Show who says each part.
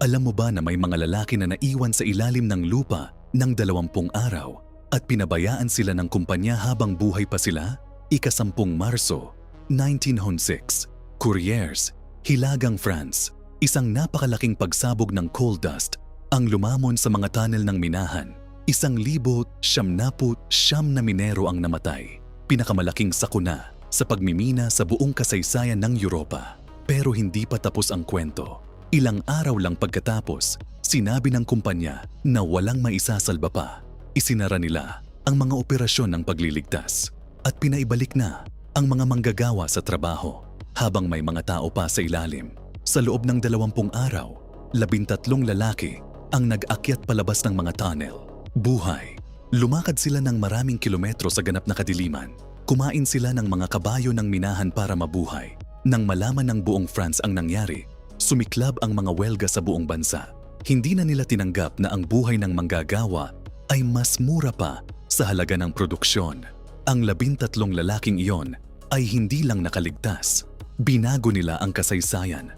Speaker 1: Alam mo ba na may mga lalaki na naiwan sa ilalim ng lupa ng 20 araw at pinabayaan sila ng kumpanya habang buhay pa sila? ika-10 Marso, 1906, Couriers, Hilagang, France. Isang napakalaking pagsabog ng coal dust ang lumamon sa mga tunnel ng minahan. 1,079 na minero ang namatay. Pinakamalaking sakuna sa pagmimina sa buong kasaysayan ng Europa. Pero hindi pa tapos ang kwento. Ilang araw lang pagkatapos, sinabi ng kumpanya na walang maisasalba pa. Isinara nila ang mga operasyon ng pagliligtas at pinaibalik na ang mga manggagawa sa trabaho habang may mga tao pa sa ilalim. Sa loob ng 20 araw, 13 lalaki ang nag-akyat palabas ng mga tunnel. Buhay. Lumakad sila ng maraming kilometro sa ganap na kadiliman. Kumain sila ng mga kabayo ng minahan para mabuhay. Nang malaman ng buong France ang nangyari, sumiklab ang mga welga sa buong bansa. Hindi na nila tinanggap na ang buhay ng manggagawa ay mas mura pa sa halaga ng produksyon. Ang 13 lalaking iyon ay hindi lang nakaligtas. Binago nila ang kasaysayan.